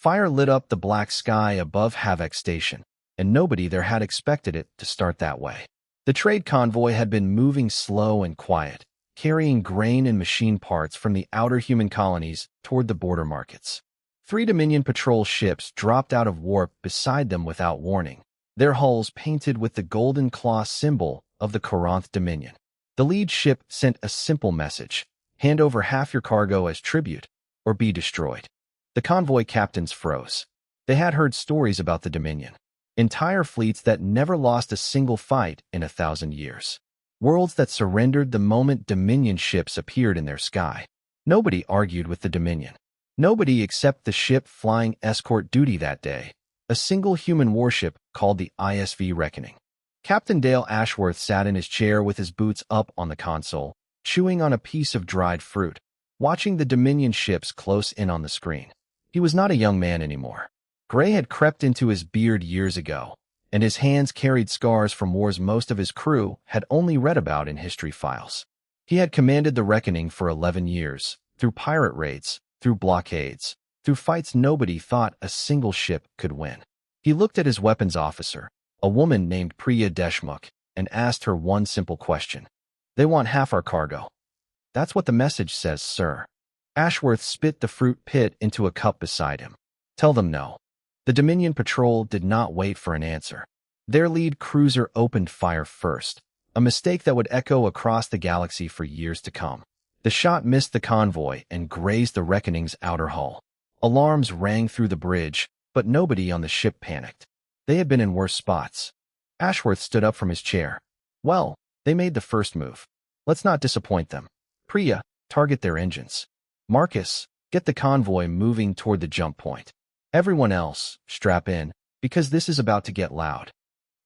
Fire lit up the black sky above Havoc Station, and nobody there had expected it to start that way. The trade convoy had been moving slow and quiet, carrying grain and machine parts from the outer human colonies toward the border markets. 3 Dominion patrol ships dropped out of warp beside them without warning, their hulls painted with the golden claw symbol of the Corinth Dominion. The lead ship sent a simple message: hand over half your cargo as tribute, or be destroyed. The convoy captains froze. They had heard stories about the Dominion. Entire fleets that never lost a single fight in 1,000 years. Worlds that surrendered the moment Dominion ships appeared in their sky. Nobody argued with the Dominion. Nobody except the ship flying escort duty that day, a single human warship called the ISV Reckoning. Captain Dale Ashworth sat in his chair with his boots up on the console, chewing on a piece of dried fruit, watching the Dominion ships close in on the screen. He was not a young man anymore. Gray had crept into his beard years ago, and his hands carried scars from wars most of his crew had only read about in history files. He had commanded the Reckoning for 11 years, through pirate raids, through blockades, through fights nobody thought a single ship could win. He looked at his weapons officer, a woman named Priya Deshmukh, and asked her one simple question. They want half our cargo. That's what the message says, sir. Ashworth spit the fruit pit into a cup beside him. Tell them no. The Dominion patrol did not wait for an answer. Their lead cruiser opened fire first, a mistake that would echo across the galaxy for years to come. The shot missed the convoy and grazed the Reckoning's outer hull. Alarms rang through the bridge, but nobody on the ship panicked. They had been in worse spots. Ashworth stood up from his chair. Well, they made the first move. Let's not disappoint them. Priya, target their engines. Marcus, get the convoy moving toward the jump point. Everyone else, strap in, because this is about to get loud.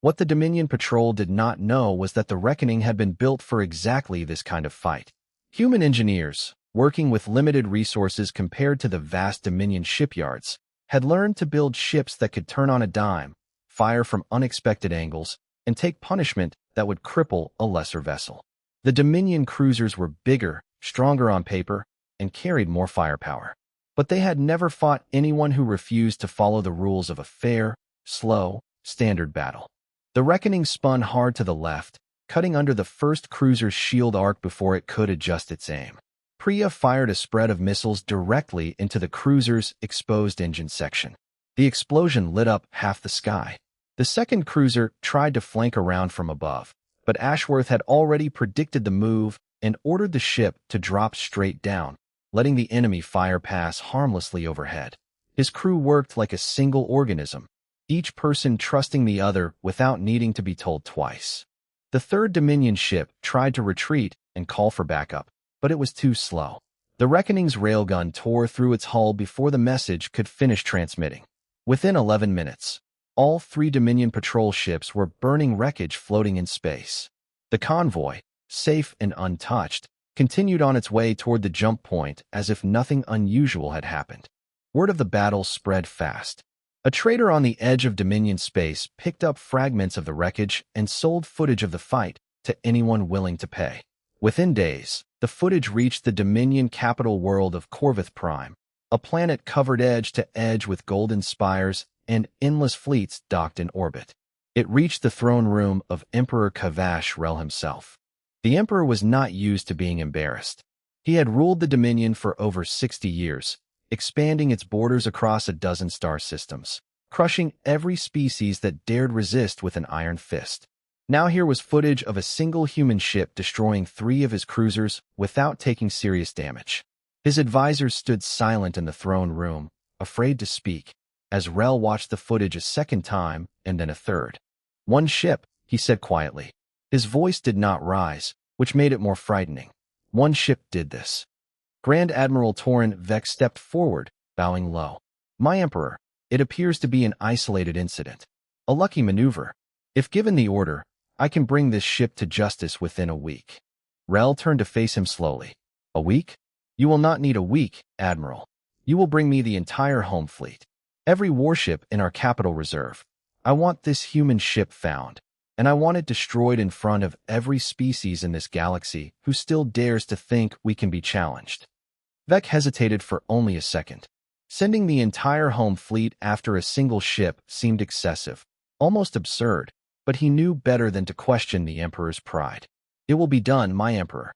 What the Dominion patrol did not know was that the Reckoning had been built for exactly this kind of fight. Human engineers, working with limited resources compared to the vast Dominion shipyards, had learned to build ships that could turn on a dime, fire from unexpected angles, and take punishment that would cripple a lesser vessel. The Dominion cruisers were bigger, stronger on paper, and carried more firepower. But they had never fought anyone who refused to follow the rules of a fair, slow, standard battle. The Reckoning spun hard to the left, cutting under the first cruiser's shield arc before it could adjust its aim. Priya fired a spread of missiles directly into the cruiser's exposed engine section. The explosion lit up half the sky. The second cruiser tried to flank around from above, but Ashworth had already predicted the move and ordered the ship to drop straight down, letting the enemy fire pass harmlessly overhead. His crew worked like a single organism, each person trusting the other without needing to be told twice. The third Dominion ship tried to retreat and call for backup, but it was too slow. The Reckoning's railgun tore through its hull before the message could finish transmitting. Within 11 minutes, all 3 Dominion patrol ships were burning wreckage floating in space. The convoy, safe and untouched, continued on its way toward the jump point as if nothing unusual had happened. Word of the battle spread fast. A trader on the edge of Dominion space picked up fragments of the wreckage and sold footage of the fight to anyone willing to pay. Within days, the footage reached the Dominion capital world of Corvith Prime, a planet covered edge to edge with golden spires and endless fleets docked in orbit. It reached the throne room of Emperor Kavash Rel himself. The Emperor was not used to being embarrassed. He had ruled the Dominion for over 60 years, expanding its borders across a dozen star systems, crushing every species that dared resist with an iron fist. Now here was footage of a single human ship destroying 3 of his cruisers without taking serious damage. His advisors stood silent in the throne room, afraid to speak, as Rel watched the footage a second time and then a third. One ship, he said quietly. His voice did not rise, which made it more frightening. One ship did this. Grand Admiral Torin Vec stepped forward, bowing low. My Emperor, it appears to be an isolated incident. A lucky maneuver. If given the order, I can bring this ship to justice within a week. Rel turned to face him slowly. A week? You will not need a week, Admiral. You will bring me the entire home fleet. Every warship in our capital reserve. I want this human ship found, and I want it destroyed in front of every species in this galaxy who still dares to think we can be challenged. Vec hesitated for only a second. Sending the entire home fleet after a single ship seemed excessive, almost absurd, but he knew better than to question the Emperor's pride. "It will be done, my Emperor."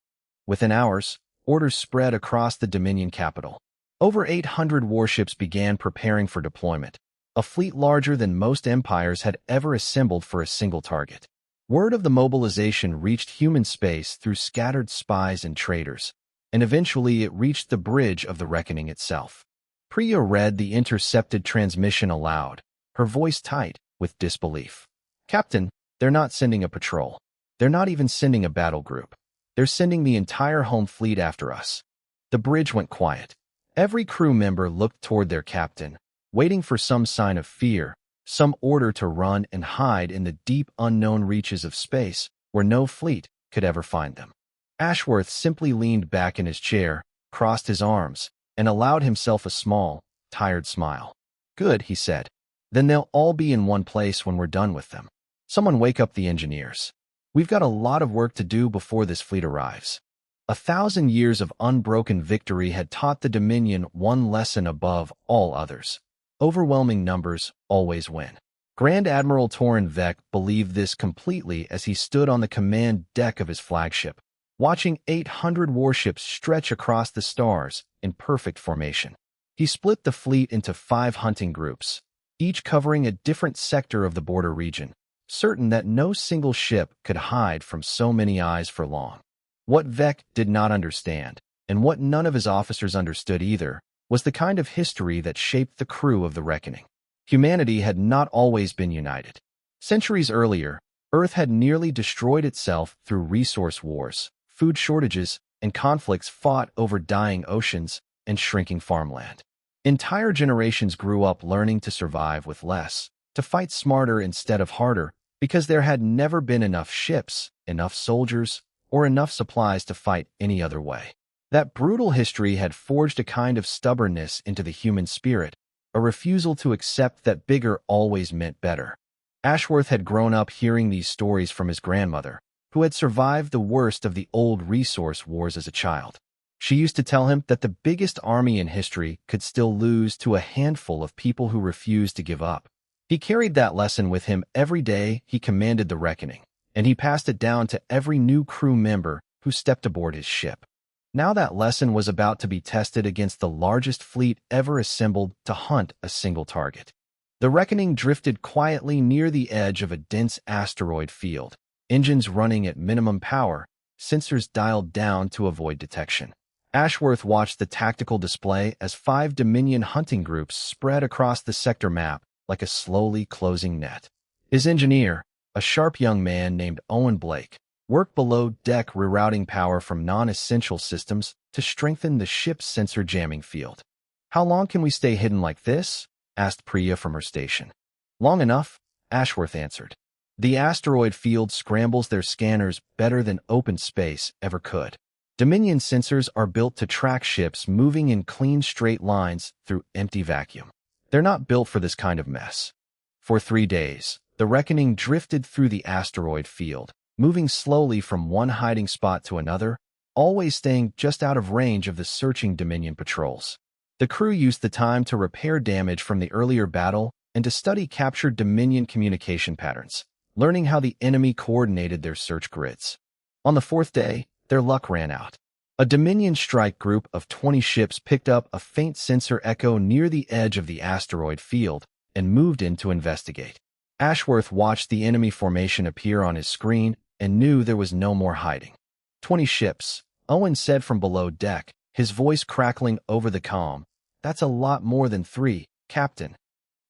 Within hours, orders spread across the Dominion capital. Over 800 warships began preparing for deployment, a fleet larger than most empires had ever assembled for a single target. Word of the mobilization reached human space through scattered spies and traders, and eventually it reached the bridge of the reckoning itself. Priya read the intercepted transmission aloud, her voice tight with disbelief. "Captain, they're not sending a patrol. They're not even sending a battle group. They're sending the entire home fleet after us." The bridge went quiet. Every crew member looked toward their captain, waiting for some sign of fear, some order to run and hide in the deep unknown reaches of space where no fleet could ever find them. Ashworth simply leaned back in his chair, crossed his arms, and allowed himself a small, tired smile. "Good," he said. "Then they'll all be in one place when we're done with them. Someone wake up the engineers. We've got a lot of work to do before this fleet arrives." 1,000 years of unbroken victory had taught the Dominion one lesson above all others. Overwhelming numbers always win. Grand Admiral Torrin Vec believed this completely as he stood on the command deck of his flagship, watching 800 warships stretch across the stars in perfect formation. He split the fleet into 5 hunting groups, each covering a different sector of the border region, certain that no single ship could hide from so many eyes for long. What Vec did not understand, and what none of his officers understood either, was the kind of history that shaped the crew of the Reckoning. Humanity had not always been united. Centuries earlier, Earth had nearly destroyed itself through resource wars, food shortages, and conflicts fought over dying oceans and shrinking farmland. Entire generations grew up learning to survive with less, to fight smarter instead of harder, because there had never been enough ships, enough soldiers, or enough supplies to fight any other way. That brutal history had forged a kind of stubbornness into the human spirit, a refusal to accept that bigger always meant better. Ashworth had grown up hearing these stories from his grandmother, who had survived the worst of the old resource wars as a child. She used to tell him that the biggest army in history could still lose to a handful of people who refused to give up. He carried that lesson with him every day he commanded the Reckoning, and he passed it down to every new crew member who stepped aboard his ship. Now that lesson was about to be tested against the largest fleet ever assembled to hunt a single target. The Reckoning drifted quietly near the edge of a dense asteroid field, engines running at minimum power, sensors dialed down to avoid detection. Ashworth watched the tactical display as 5 Dominion hunting groups spread across the sector map like a slowly closing net. His engineer, a sharp young man named Owen Blake, worked below deck rerouting power from non-essential systems to strengthen the ship's sensor jamming field. "How long can we stay hidden like this?" asked Priya from her station. "Long enough," Ashworth answered. "The asteroid field scrambles their scanners better than open space ever could. Dominion sensors are built to track ships moving in clean straight lines through empty vacuum. They're not built for this kind of mess." For 3 days, the Reckoning drifted through the asteroid field, moving slowly from one hiding spot to another, always staying just out of range of the searching Dominion patrols. The crew used the time to repair damage from the earlier battle and to study captured Dominion communication patterns, learning how the enemy coordinated their search grids. On the 4th day, their luck ran out. A Dominion strike group of 20 ships picked up a faint sensor echo near the edge of the asteroid field and moved in to investigate. Ashworth watched the enemy formation appear on his screen and knew there was no more hiding. 20 ships, Owen said from below deck, his voice crackling over the comm. "That's a lot more than 3, Captain."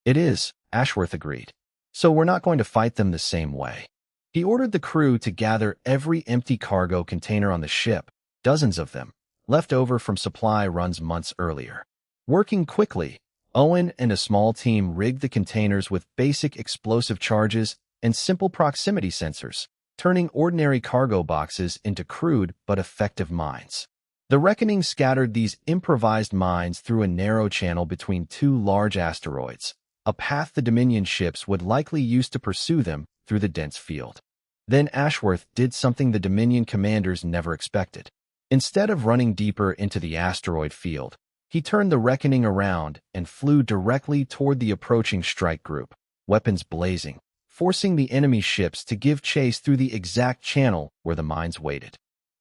"It is," Ashworth agreed. "So we're not going to fight them the same way." He ordered the crew to gather every empty cargo container on the ship, dozens of them, left over from supply runs months earlier. Working quickly, Owen and a small team rigged the containers with basic explosive charges and simple proximity sensors, turning ordinary cargo boxes into crude but effective mines. The Reckoning scattered these improvised mines through a narrow channel between 2 large asteroids, a path the Dominion ships would likely use to pursue them through the dense field. Then Ashworth did something the Dominion commanders never expected. Instead of running deeper into the asteroid field, He turned the Reckoning around and flew directly toward the approaching strike group, weapons blazing, forcing the enemy ships to give chase through the exact channel where the mines waited.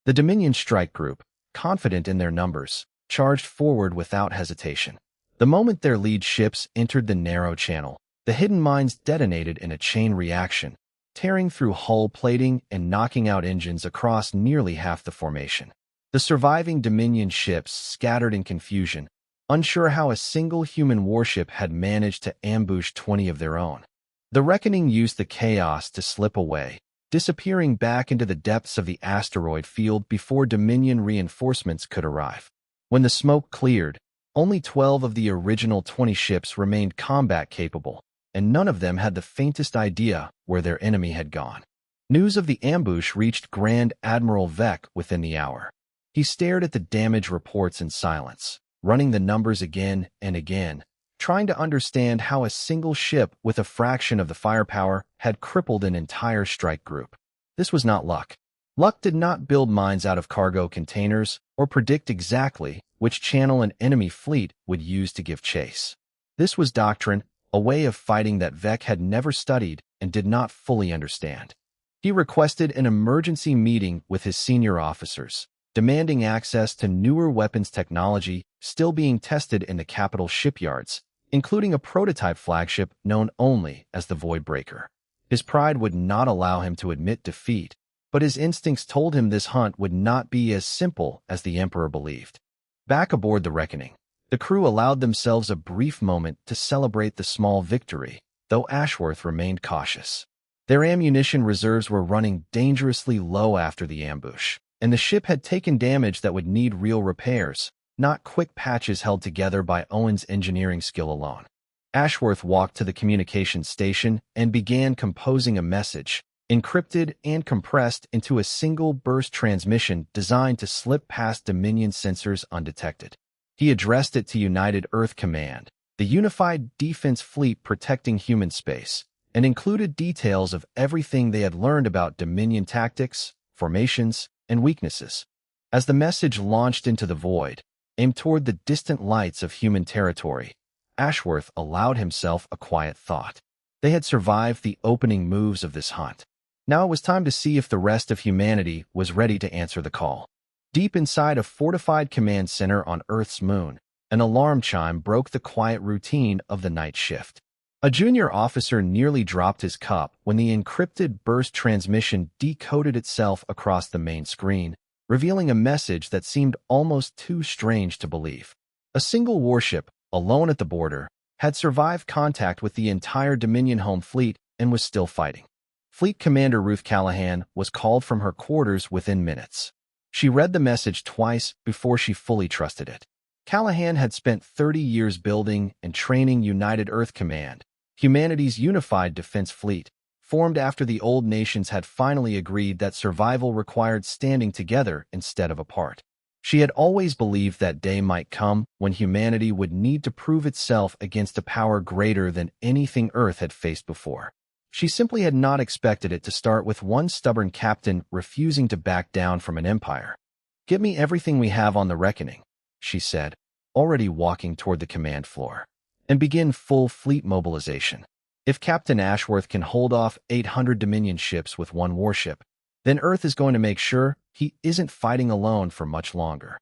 The Dominion strike group, confident in their numbers, charged forward without hesitation. The moment their lead ships entered the narrow channel, the hidden mines detonated in a chain reaction, tearing through hull plating and knocking out engines across nearly half the formation. The surviving Dominion ships scattered in confusion, unsure how a single human warship had managed to ambush 20 of their own. The Reckoning used the chaos to slip away, disappearing back into the depths of the asteroid field before Dominion reinforcements could arrive. When the smoke cleared, only 12 of the original 20 ships remained combat-capable, and none of them had the faintest idea where their enemy had gone. News of the ambush reached Grand Admiral Vec within the hour. He stared at the damage reports in silence, running the numbers again and again, trying to understand how a single ship with a fraction of the firepower had crippled an entire strike group. This was not luck. Luck did not build mines out of cargo containers or predict exactly which channel an enemy fleet would use to give chase. This was doctrine, a way of fighting that Vec had never studied and did not fully understand. He requested an emergency meeting with his senior officers, demanding access to newer weapons technology still being tested in the capital shipyards, including a prototype flagship known only as the Voidbreaker. His pride would not allow him to admit defeat, but his instincts told him this hunt would not be as simple as the Emperor believed. Back aboard the Reckoning, the crew allowed themselves a brief moment to celebrate the small victory, though Ashworth remained cautious. Their ammunition reserves were running dangerously low after the ambush, and the ship had taken damage that would need real repairs, not quick patches held together by Owen's engineering skill alone. Ashworth walked to the communications station and began composing a message, encrypted and compressed into a single burst transmission designed to slip past Dominion sensors undetected. He addressed it to United Earth Command, the unified defense fleet protecting human space, and included details of everything they had learned about Dominion tactics, formations, and weaknesses. As the message launched into the void, aimed toward the distant lights of human territory, Ashworth allowed himself a quiet thought. They had survived the opening moves of this hunt. Now it was time to see if the rest of humanity was ready to answer the call. Deep inside a fortified command center on Earth's moon, an alarm chime broke the quiet routine of the night shift. A junior officer nearly dropped his cup when the encrypted burst transmission decoded itself across the main screen, revealing a message that seemed almost too strange to believe. A single warship, alone at the border, had survived contact with the entire Dominion home fleet and was still fighting. Fleet Commander Ruth Callahan was called from her quarters within minutes. She read the message twice before she fully trusted it. Callahan had spent 30 years building and training United Earth Command, humanity's unified defense fleet, formed after the old nations had finally agreed that survival required standing together instead of apart. She had always believed that day might come when humanity would need to prove itself against a power greater than anything Earth had faced before. She simply had not expected it to start with one stubborn captain refusing to back down from an empire. "Give me everything we have on the Reckoning," she said, already walking toward the command floor, "and begin full fleet mobilization. If Captain Ashworth can hold off 800 Dominion ships with one warship, then Earth is going to make sure he isn't fighting alone for much longer."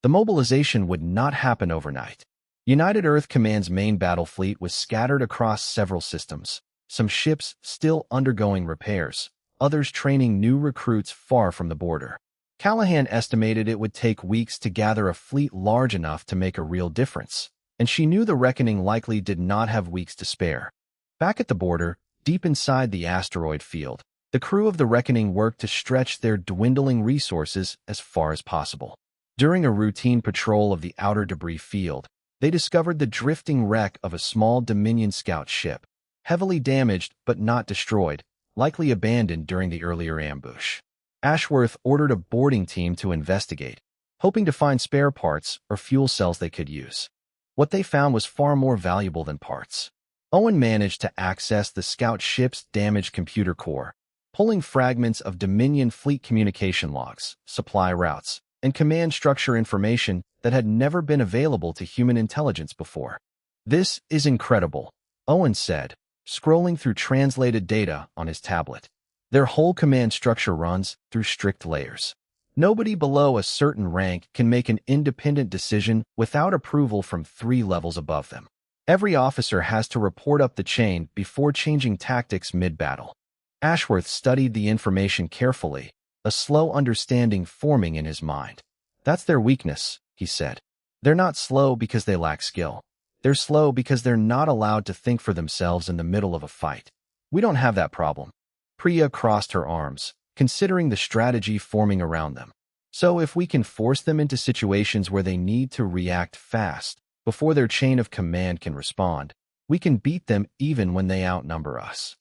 The mobilization would not happen overnight. United Earth Command's main battle fleet was scattered across several systems, some ships still undergoing repairs, others training new recruits far from the border. Callahan estimated it would take weeks to gather a fleet large enough to make a real difference, and she knew the Reckoning likely did not have weeks to spare. Back at the border, deep inside the asteroid field, the crew of the Reckoning worked to stretch their dwindling resources as far as possible. During a routine patrol of the outer debris field, they discovered the drifting wreck of a small Dominion scout ship, heavily damaged but not destroyed, likely abandoned during the earlier ambush. Ashworth ordered a boarding team to investigate, hoping to find spare parts or fuel cells they could use. What they found was far more valuable than parts. Owen managed to access the scout ship's damaged computer core, pulling fragments of Dominion fleet communication logs, supply routes, and command structure information that had never been available to human intelligence before. "This is incredible," Owen said, scrolling through translated data on his tablet. "Their whole command structure runs through strict layers. Nobody below a certain rank can make an independent decision without approval from 3 levels above them. Every officer has to report up the chain before changing tactics mid-battle." Ashworth studied the information carefully, a slow understanding forming in his mind. "That's their weakness," he said. "They're not slow because they lack skill. They're slow because they're not allowed to think for themselves in the middle of a fight. We don't have that problem." Priya crossed her arms, considering the strategy forming around them. "So if we can force them into situations where they need to react fast, before their chain of command can respond, we can beat them even when they outnumber us."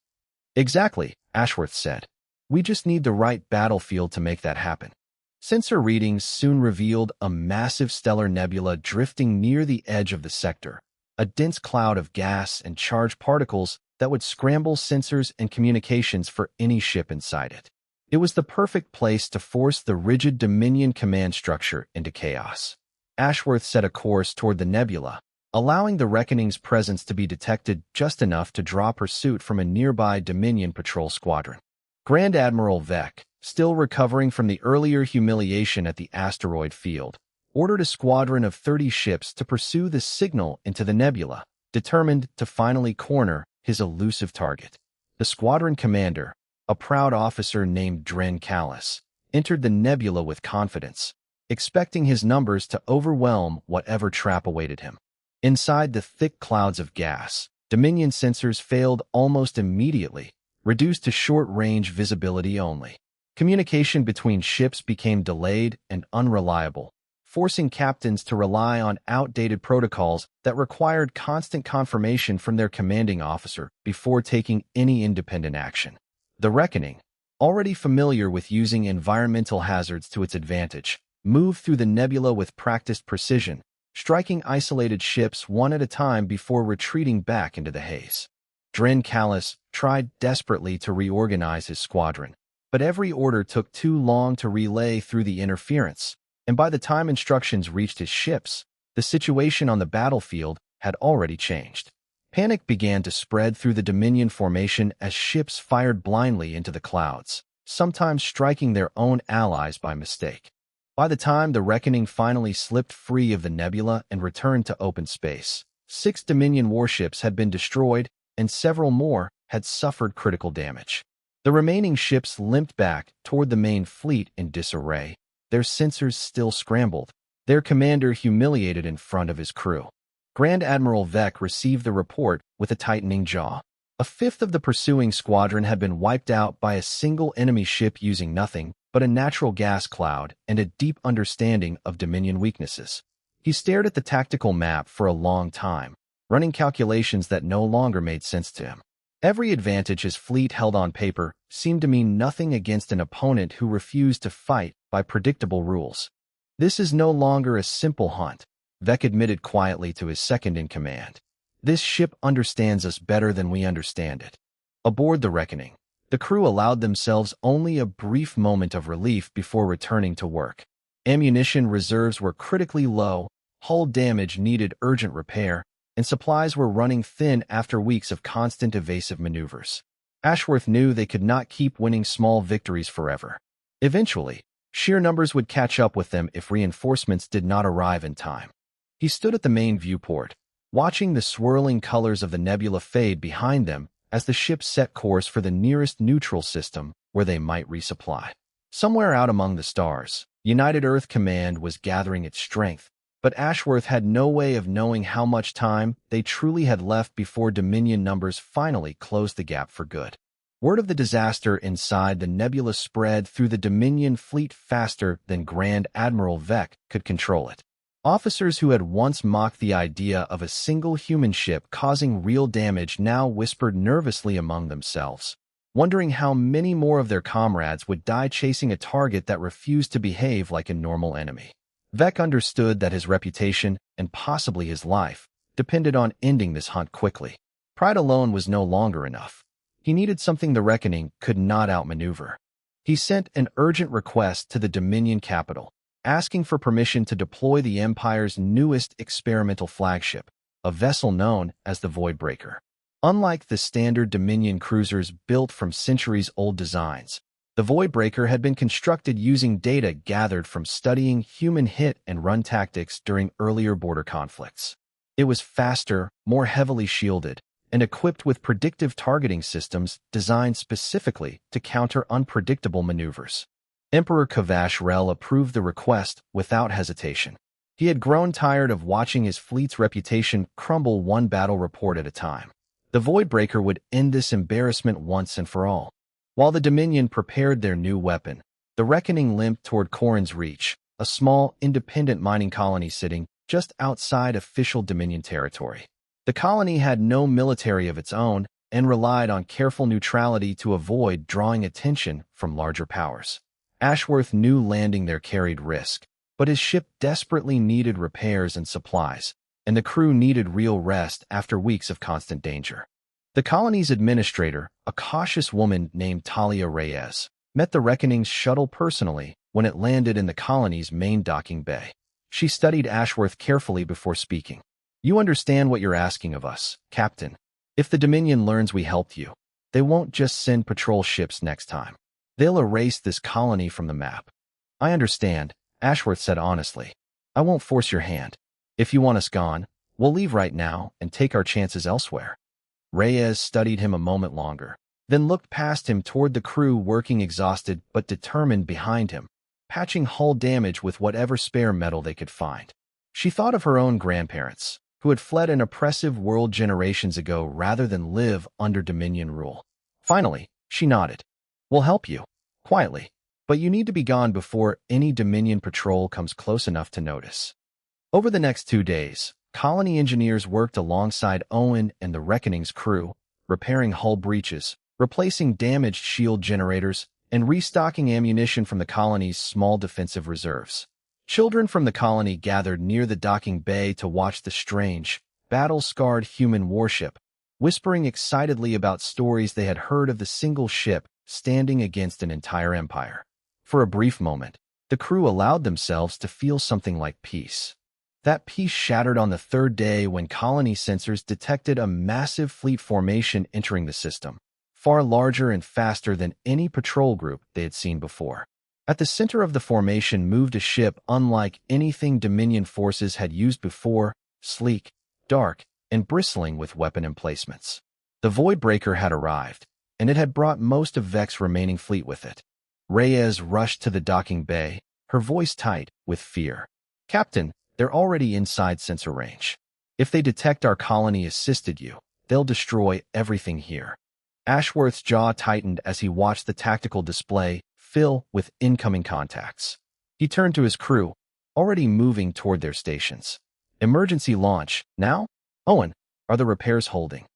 "Exactly," Ashworth said. "We just need the right battlefield to make that happen." Sensor readings soon revealed a massive stellar nebula drifting near the edge of the sector, a dense cloud of gas and charged particles that would scramble sensors and communications for any ship inside it. It was the perfect place to force the rigid Dominion command structure into chaos. Ashworth set a course toward the nebula, allowing the Reckoning's presence to be detected just enough to draw pursuit from a nearby Dominion patrol squadron. Grand Admiral Vec, still recovering from the earlier humiliation at the asteroid field, ordered a squadron of 30 ships to pursue the signal into the nebula, determined to finally corner his elusive target. The squadron commander, a proud officer named Dren Callis, entered the nebula with confidence, expecting his numbers to overwhelm whatever trap awaited him. Inside the thick clouds of gas, Dominion sensors failed almost immediately, reduced to short-range visibility only. Communication between ships became delayed and unreliable, forcing captains to rely on outdated protocols that required constant confirmation from their commanding officer before taking any independent action. The Reckoning, already familiar with using environmental hazards to its advantage, moved through the nebula with practiced precision, striking isolated ships one at a time before retreating back into the haze. Dren Callis tried desperately to reorganize his squadron, but every order took too long to relay through the interference, and by the time instructions reached his ships, the situation on the battlefield had already changed. Panic began to spread through the Dominion formation as ships fired blindly into the clouds, sometimes striking their own allies by mistake. By the time the Reckoning finally slipped free of the nebula and returned to open space, 6 Dominion warships had been destroyed and several more had suffered critical damage. The remaining ships limped back toward the main fleet in disarray, their sensors still scrambled, their commander humiliated in front of his crew. Grand Admiral Vec received the report with a tightening jaw. A fifth of the pursuing squadron had been wiped out by a single enemy ship using nothing but a natural gas cloud and a deep understanding of Dominion weaknesses. He stared at the tactical map for a long time, running calculations that no longer made sense to him. Every advantage his fleet held on paper seemed to mean nothing against an opponent who refused to fight by predictable rules. "This is no longer a simple hunt," Vec admitted quietly to his second-in-command. "This ship understands us better than we understand it." Aboard the Reckoning, the crew allowed themselves only a brief moment of relief before returning to work. Ammunition reserves were critically low, hull damage needed urgent repair, and supplies were running thin after weeks of constant evasive maneuvers. Ashworth knew they could not keep winning small victories forever. Eventually, sheer numbers would catch up with them if reinforcements did not arrive in time. He stood at the main viewport, watching the swirling colors of the nebula fade behind them as the ships set course for the nearest neutral system where they might resupply. Somewhere out among the stars, United Earth Command was gathering its strength, but Ashworth had no way of knowing how much time they truly had left before Dominion numbers finally closed the gap for good. Word of the disaster inside the nebula spread through the Dominion fleet faster than Grand Admiral Vec could control it. Officers who had once mocked the idea of a single human ship causing real damage now whispered nervously among themselves, wondering how many more of their comrades would die chasing a target that refused to behave like a normal enemy. Vec understood that his reputation, and possibly his life, depended on ending this hunt quickly. Pride alone was no longer enough. He needed something the Reckoning could not outmaneuver. He sent an urgent request to the Dominion capital, asking for permission to deploy the Empire's newest experimental flagship, a vessel known as the Voidbreaker. Unlike the standard Dominion cruisers built from centuries-old designs, the Voidbreaker had been constructed using data gathered from studying human hit and run tactics during earlier border conflicts. It was faster, more heavily shielded, and equipped with predictive targeting systems designed specifically to counter unpredictable maneuvers. Emperor Kavash-Rel approved the request without hesitation. He had grown tired of watching his fleet's reputation crumble one battle report at a time. The Voidbreaker would end this embarrassment once and for all. While the Dominion prepared their new weapon, the Reckoning limped toward Corrin's Reach, a small, independent mining colony sitting just outside official Dominion territory. The colony had no military of its own and relied on careful neutrality to avoid drawing attention from larger powers. Ashworth knew landing there carried risk, but his ship desperately needed repairs and supplies, and the crew needed real rest after weeks of constant danger. The colony's administrator, a cautious woman named Talia Reyes, met the Reckoning's shuttle personally when it landed in the colony's main docking bay. She studied Ashworth carefully before speaking. "You understand what you're asking of us, Captain. If the Dominion learns we helped you, they won't just send patrol ships next time. They'll erase this colony from the map." "I understand," Ashworth said honestly. "I won't force your hand. If you want us gone, we'll leave right now and take our chances elsewhere." Reyes studied him a moment longer, then looked past him toward the crew working exhausted but determined behind him, patching hull damage with whatever spare metal they could find. She thought of her own grandparents, who had fled an oppressive world generations ago rather than live under Dominion rule. Finally, she nodded. "We'll help you, quietly, but you need to be gone before any Dominion patrol comes close enough to notice." Over the next 2 days, colony engineers worked alongside Owen and the Reckoning's crew, repairing hull breaches, replacing damaged shield generators, and restocking ammunition from the colony's small defensive reserves. Children from the colony gathered near the docking bay to watch the strange, battle-scarred human warship, whispering excitedly about stories they had heard of the single ship standing against an entire empire. For a brief moment, the crew allowed themselves to feel something like peace. That peace shattered on the 3rd day when colony sensors detected a massive fleet formation entering the system, far larger and faster than any patrol group they had seen before. At the center of the formation moved a ship unlike anything Dominion forces had used before, sleek, dark, and bristling with weapon emplacements. The Voidbreaker had arrived, and it had brought most of Vec's remaining fleet with it. Reyes rushed to the docking bay, her voice tight with fear. "Captain, they're already inside sensor range. If they detect our colony assisted you, they'll destroy everything here." Ashworth's jaw tightened as he watched the tactical display fill with incoming contacts. He turned to his crew, already moving toward their stations. "Emergency launch, now? Owen, are the repairs holding?"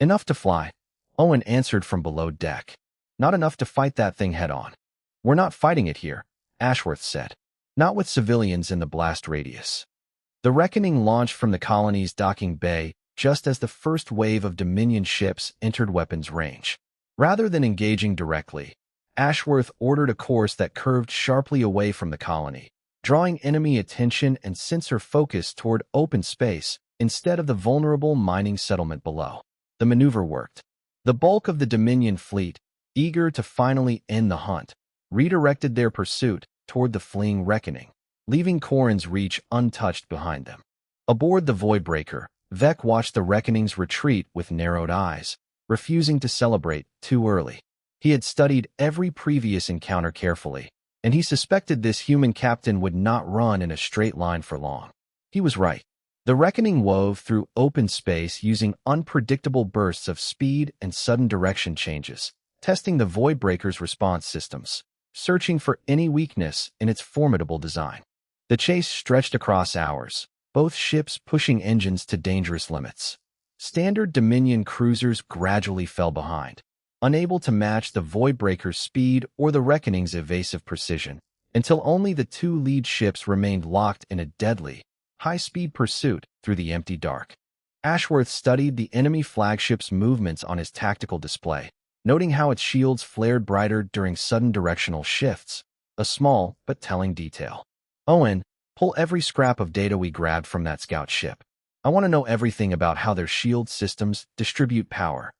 "Enough to fly," Owen answered from below deck. "Not enough to fight that thing head-on." "We're not fighting it here," Ashworth said. "Not with civilians in the blast radius." The Reckoning launched from the colony's docking bay just as the first wave of Dominion ships entered weapons range. Rather than engaging directly, Ashworth ordered a course that curved sharply away from the colony, drawing enemy attention and sensor focus toward open space instead of the vulnerable mining settlement below. The maneuver worked. The bulk of the Dominion fleet, eager to finally end the hunt, redirected their pursuit toward the fleeing Reckoning, leaving Corrin's Reach untouched behind them. Aboard the Voidbreaker, Vec watched the Reckoning's retreat with narrowed eyes, refusing to celebrate too early. He had studied every previous encounter carefully, and he suspected this human captain would not run in a straight line for long. He was right. The Reckoning wove through open space using unpredictable bursts of speed and sudden direction changes, testing the Voidbreaker's response systems, searching for any weakness in its formidable design. The chase stretched across hours, both ships pushing engines to dangerous limits. Standard Dominion cruisers gradually fell behind, unable to match the Voidbreaker's speed or the Reckoning's evasive precision, until only the 2 lead ships remained locked in a deadly, high-speed pursuit through the empty dark. Ashworth studied the enemy flagship's movements on his tactical display, noting how its shields flared brighter during sudden directional shifts, a small but telling detail. Owen, pull every scrap of data we grabbed from that scout ship. I want to know everything about how their shield systems distribute power.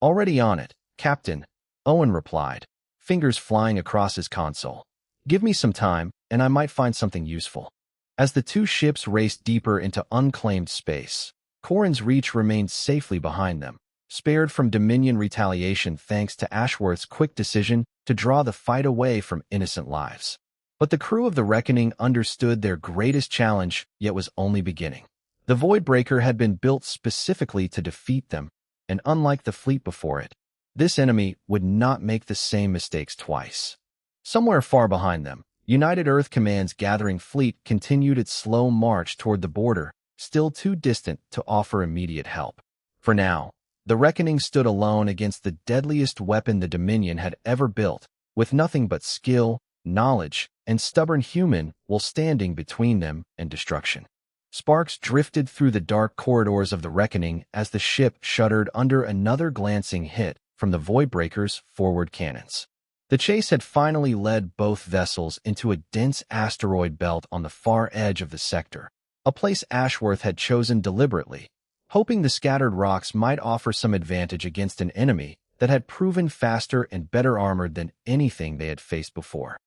Already on it, Captain, Owen replied, fingers flying across his console. Give me some time, and I might find something useful. As the two ships raced deeper into unclaimed space, Corrin's reach remained safely behind them, spared from Dominion retaliation thanks to Ashworth's quick decision to draw the fight away from innocent lives. But the crew of the Reckoning understood their greatest challenge, yet was only beginning. The Voidbreaker had been built specifically to defeat them, and unlike the fleet before it, this enemy would not make the same mistakes twice. Somewhere far behind them, United Earth Command's gathering fleet continued its slow march toward the border, still too distant to offer immediate help. For now, the Reckoning stood alone against the deadliest weapon the Dominion had ever built, with nothing but skill, knowledge, and stubborn human will standing between them and destruction. Sparks drifted through the dark corridors of the Reckoning as the ship shuddered under another glancing hit from the Voidbreaker's forward cannons. The chase had finally led both vessels into a dense asteroid belt on the far edge of the sector, a place Ashworth had chosen deliberately, hoping the scattered rocks might offer some advantage against an enemy that had proven faster and better armored than anything they had faced before.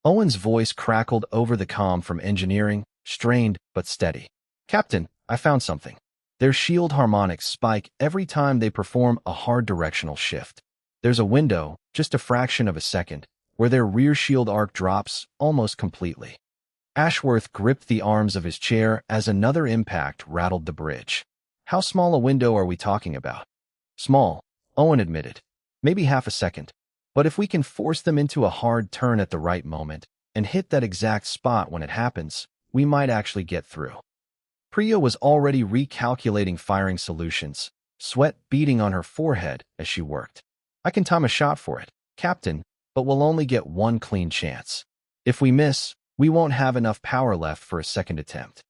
Owen's voice crackled over the comm from engineering, strained but steady. Captain, I found something. Their shield harmonics spike every time they perform a hard directional shift. There's a window, just a fraction of a second, where their rear shield arc drops almost completely. Ashworth gripped the arms of his chair as another impact rattled the bridge. How small a window are we talking about? Small, Owen admitted. Maybe half a second. But if we can force them into a hard turn at the right moment and hit that exact spot when it happens, we might actually get through. Priya was already recalculating firing solutions, sweat beading on her forehead as she worked. I can time a shot for it, Captain, but we'll only get one clean chance. If we miss, we won't have enough power left for a second attempt.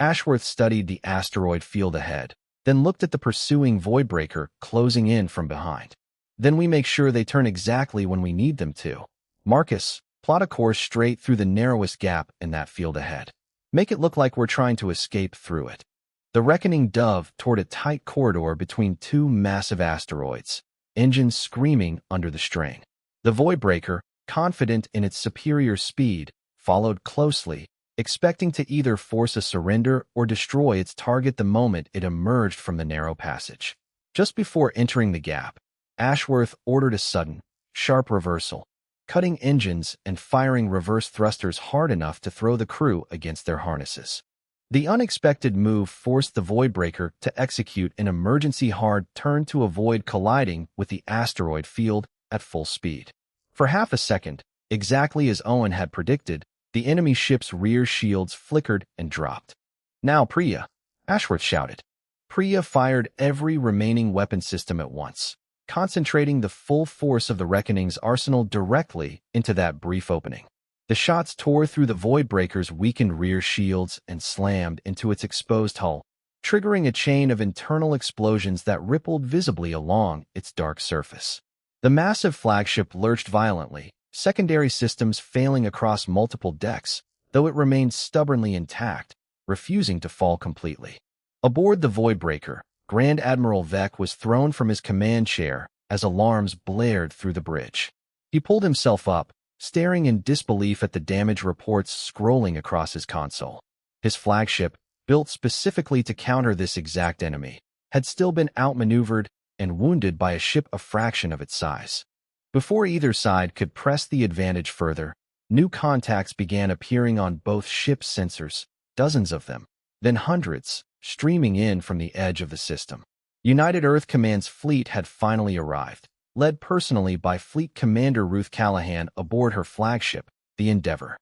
Ashworth studied the asteroid field ahead, then looked at the pursuing Voidbreaker closing in from behind. Then we make sure they turn exactly when we need them to. Marcus, plot a course straight through the narrowest gap in that field ahead. Make it look like we're trying to escape through it. The Reckoning dove toward a tight corridor between two massive asteroids, engines screaming under the strain. The Voidbreaker, confident in its superior speed, followed closely, expecting to either force a surrender or destroy its target the moment it emerged from the narrow passage. Just before entering the gap, Ashworth ordered a sudden, sharp reversal, cutting engines and firing reverse thrusters hard enough to throw the crew against their harnesses. The unexpected move forced the Voidbreaker to execute an emergency hard turn to avoid colliding with the asteroid field at full speed. For half a second, exactly as Owen had predicted, the enemy ship's rear shields flickered and dropped. Now Priya, Ashworth shouted. Priya fired every remaining weapon system at once, concentrating the full force of the Reckoning's arsenal directly into that brief opening. The shots tore through the Voidbreaker's weakened rear shields and slammed into its exposed hull, triggering a chain of internal explosions that rippled visibly along its dark surface. The massive flagship lurched violently, secondary systems failing across multiple decks, though it remained stubbornly intact, refusing to fall completely. Aboard the Voidbreaker, Grand Admiral Vec was thrown from his command chair as alarms blared through the bridge. He pulled himself up, staring in disbelief at the damage reports scrolling across his console. His flagship, built specifically to counter this exact enemy, had still been outmaneuvered and wounded by a ship a fraction of its size. Before either side could press the advantage further, new contacts began appearing on both ships' sensors, dozens of them, then hundreds, streaming in from the edge of the system. United Earth Command's fleet had finally arrived, led personally by Fleet Commander Ruth Callahan aboard her flagship, the Endeavour.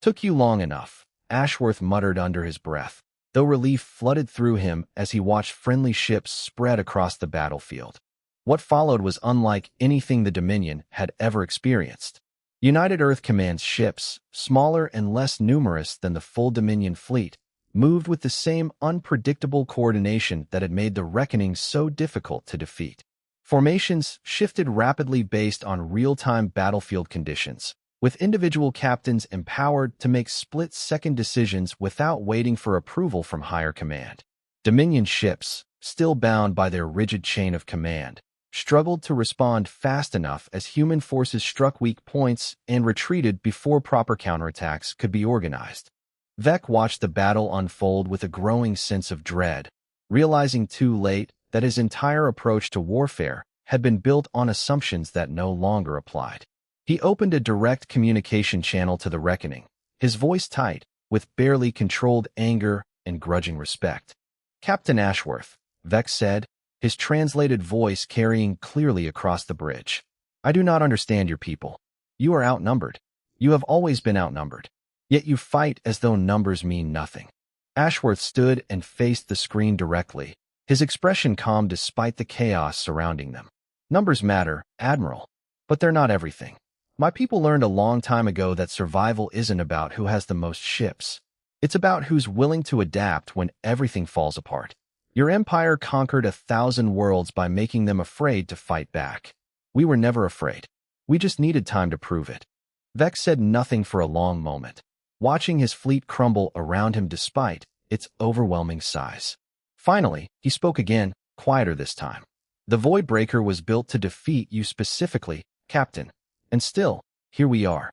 Took you long enough, Ashworth muttered under his breath, though relief flooded through him as he watched friendly ships spread across the battlefield. What followed was unlike anything the Dominion had ever experienced. United Earth Command's ships, smaller and less numerous than the full Dominion fleet, moved with the same unpredictable coordination that had made the Reckoning so difficult to defeat. Formations shifted rapidly based on real-time battlefield conditions, with individual captains empowered to make split-second decisions without waiting for approval from higher command. Dominion ships, still bound by their rigid chain of command, struggled to respond fast enough as human forces struck weak points and retreated before proper counterattacks could be organized. Vec watched the battle unfold with a growing sense of dread, realizing too late that his entire approach to warfare had been built on assumptions that no longer applied. He opened a direct communication channel to the Reckoning, his voice tight, with barely controlled anger and grudging respect. "Captain Ashworth," Vec said, his translated voice carrying clearly across the bridge. "I do not understand your people. You are outnumbered. You have always been outnumbered. Yet you fight as though numbers mean nothing." Ashworth stood and faced the screen directly, his expression calm despite the chaos surrounding them. "Numbers matter, Admiral, but they're not everything. My people learned a long time ago that survival isn't about who has the most ships. It's about who's willing to adapt when everything falls apart. Your empire conquered 1,000 worlds by making them afraid to fight back. We were never afraid. We just needed time to prove it." Vec said nothing for a long moment, watching his fleet crumble around him despite its overwhelming size. Finally, he spoke again, quieter this time. "The Voidbreaker was built to defeat you specifically, Captain. And still, here we are."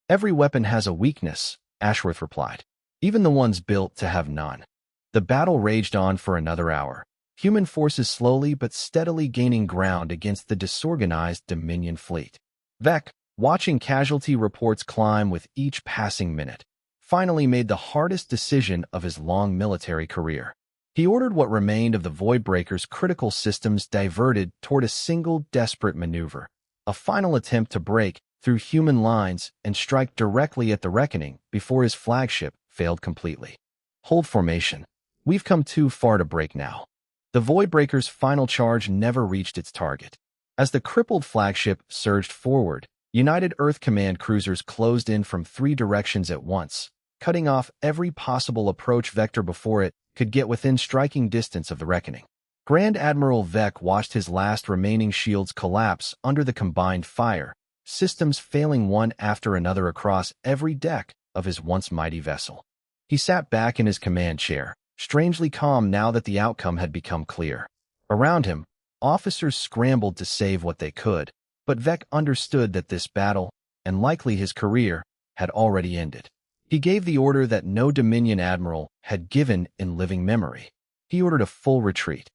"Every weapon has a weakness," Ashworth replied, "even the ones built to have none." The battle raged on for another hour, human forces slowly but steadily gaining ground against the disorganized Dominion fleet. Vec, watching casualty reports climb with each passing minute, finally made the hardest decision of his long military career. He ordered what remained of the Voidbreaker's critical systems diverted toward a single desperate maneuver, a final attempt to break through human lines and strike directly at the Reckoning before his flagship failed completely. "Hold formation. We've come too far to break now." The Voidbreaker's final charge never reached its target. As the crippled flagship surged forward, United Earth Command cruisers closed in from 3 directions at once, cutting off every possible approach vector before it could get within striking distance of the Reckoning. Grand Admiral Vec watched his last remaining shields collapse under the combined fire, systems failing one after another across every deck of his once mighty vessel. He sat back in his command chair, strangely calm now that the outcome had become clear. Around him, officers scrambled to save what they could, but Vec understood that this battle, and likely his career, had already ended. He gave the order that no Dominion admiral had given in living memory. He ordered a full retreat.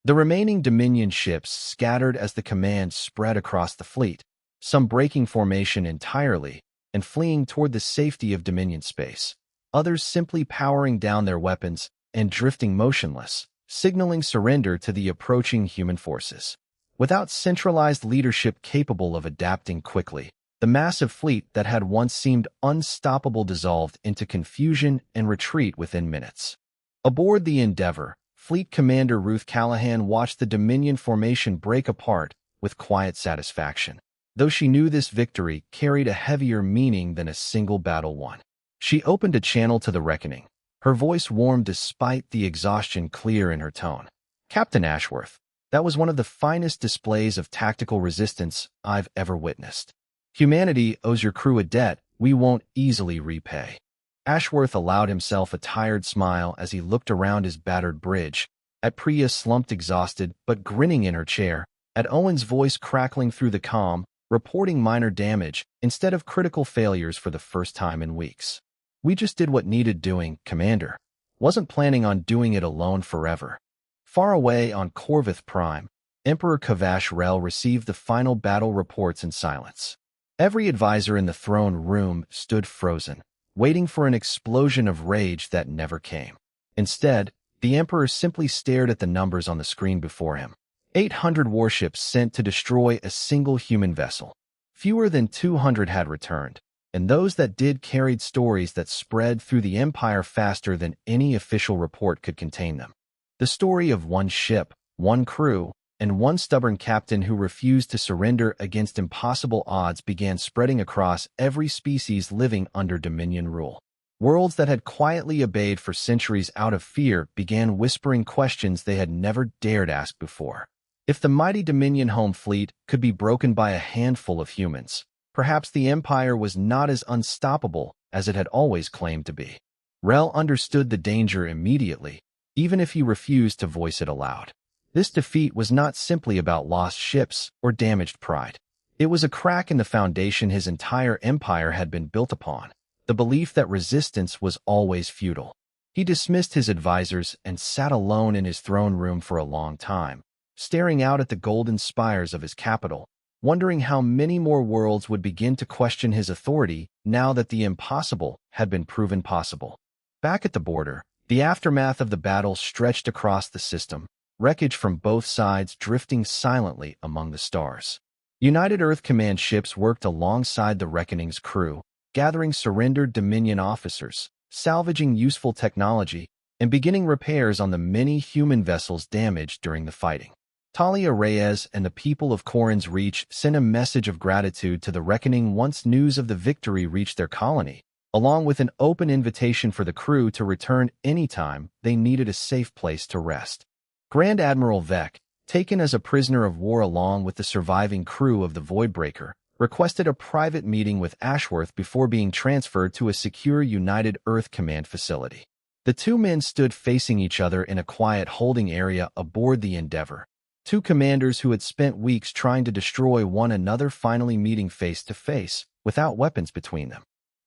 The remaining Dominion ships scattered as the command spread across the fleet, some breaking formation entirely and fleeing toward the safety of Dominion space, others simply powering down their weapons and drifting motionless, signaling surrender to the approaching human forces. Without centralized leadership capable of adapting quickly, the massive fleet that had once seemed unstoppable dissolved into confusion and retreat within minutes. Aboard the Endeavour, Fleet Commander Ruth Callahan watched the Dominion formation break apart with quiet satisfaction, though she knew this victory carried a heavier meaning than a single battle won. She opened a channel to the Reckoning, her voice warm despite the exhaustion clear in her tone. "Captain Ashworth, that was one of the finest displays of tactical resistance I've ever witnessed. Humanity owes your crew a debt we won't easily repay." Ashworth allowed himself a tired smile as he looked around his battered bridge, at Priya slumped exhausted but grinning in her chair, at Owen's voice crackling through the comm, reporting minor damage instead of critical failures for the first time in weeks. "We just did what needed doing, Commander. Wasn't planning on doing it alone forever." Far away on Corvith Prime, Emperor Kavash Rel received the final battle reports in silence. Every advisor in the throne room stood frozen, waiting for an explosion of rage that never came. Instead, the Emperor simply stared at the numbers on the screen before him. 800 warships sent to destroy a single human vessel. Fewer than 200 had returned, and those that did carried stories that spread through the Empire faster than any official report could contain them. The story of one ship, one crew, and one stubborn captain who refused to surrender against impossible odds began spreading across every species living under Dominion rule. Worlds that had quietly obeyed for centuries out of fear began whispering questions they had never dared ask before. If the mighty Dominion home fleet could be broken by a handful of humans, Perhaps the Empire was not as unstoppable as it had always claimed to be. Rel understood the danger immediately, even if he refused to voice it aloud. This defeat was not simply about lost ships or damaged pride. It was a crack in the foundation his entire empire had been built upon, the belief that resistance was always futile. He dismissed his advisors and sat alone in his throne room for a long time, staring out at the golden spires of his capital, wondering how many more worlds would begin to question his authority now that the impossible had been proven possible. Back at the border, the aftermath of the battle stretched across the system, wreckage from both sides drifting silently among the stars. United Earth Command ships worked alongside the Reckoning's crew, gathering surrendered Dominion officers, salvaging useful technology, and beginning repairs on the many human vessels damaged during the fighting. Talia Reyes and the people of Corin's Reach sent a message of gratitude to the Reckoning once news of the victory reached their colony, along with an open invitation for the crew to return anytime they needed a safe place to rest. Grand Admiral Vec, taken as a prisoner of war along with the surviving crew of the Voidbreaker, requested a private meeting with Ashworth before being transferred to a secure United Earth Command facility. The two men stood facing each other in a quiet holding area aboard the Endeavor. Two commanders who had spent weeks trying to destroy one another finally meeting face to face, without weapons between them.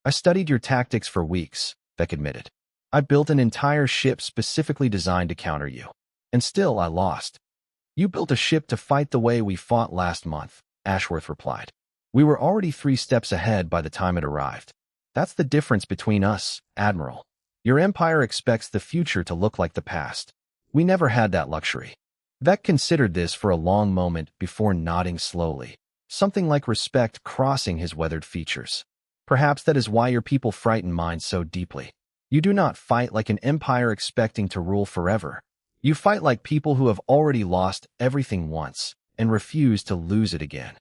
"I studied your tactics for weeks," Vec admitted. "I built an entire ship specifically designed to counter you. And still I lost." "You built a ship to fight the way we fought last month," Ashworth replied. "We were already 3 steps ahead by the time it arrived. That's the difference between us, Admiral. Your empire expects the future to look like the past. We never had that luxury." Vec considered this for a long moment before nodding slowly, something like respect crossing his weathered features. "Perhaps that is why your people frighten mine so deeply. You do not fight like an empire expecting to rule forever. You fight like people who have already lost everything once and refuse to lose it again."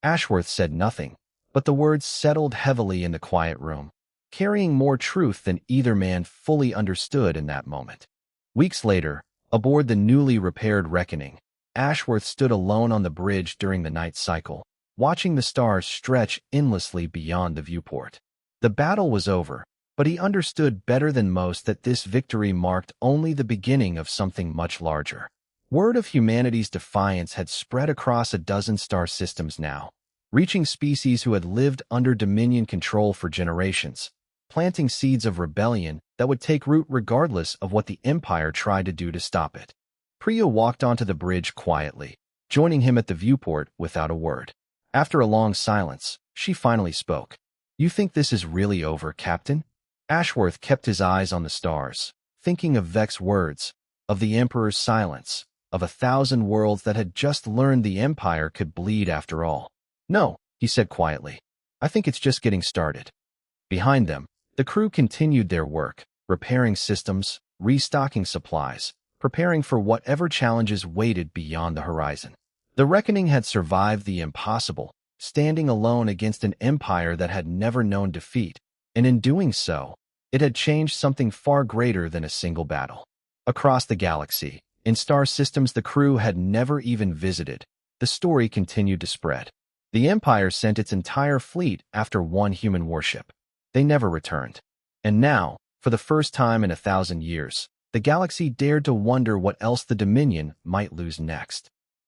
Ashworth said nothing, but the words settled heavily in the quiet room, carrying more truth than either man fully understood in that moment. Weeks later, aboard the newly repaired Reckoning, Ashworth stood alone on the bridge during the night cycle, watching the stars stretch endlessly beyond the viewport. The battle was over, but he understood better than most that this victory marked only the beginning of something much larger. Word of humanity's defiance had spread across a dozen star systems now, reaching species who had lived under Dominion control for generations, planting seeds of rebellion that would take root regardless of what the Empire tried to do to stop it. Priya walked onto the bridge quietly, joining him at the viewport without a word. After a long silence, she finally spoke. "You think this is really over, Captain?" Ashworth kept his eyes on the stars, thinking of Vec's words, of the Emperor's silence, of 1,000 worlds that had just learned the Empire could bleed after all. "No," he said quietly. "I think it's just getting started." Behind them, the crew continued their work, repairing systems, restocking supplies, preparing for whatever challenges waited beyond the horizon. The Reckoning had survived the impossible, standing alone against an empire that had never known defeat, and in doing so, it had changed something far greater than a single battle. Across the galaxy, in star systems the crew had never even visited, the story continued to spread. The Empire sent its entire fleet after one human warship. They never returned. And now, for the first time in 1,000 years, the galaxy dared to wonder what else the Dominion might lose next.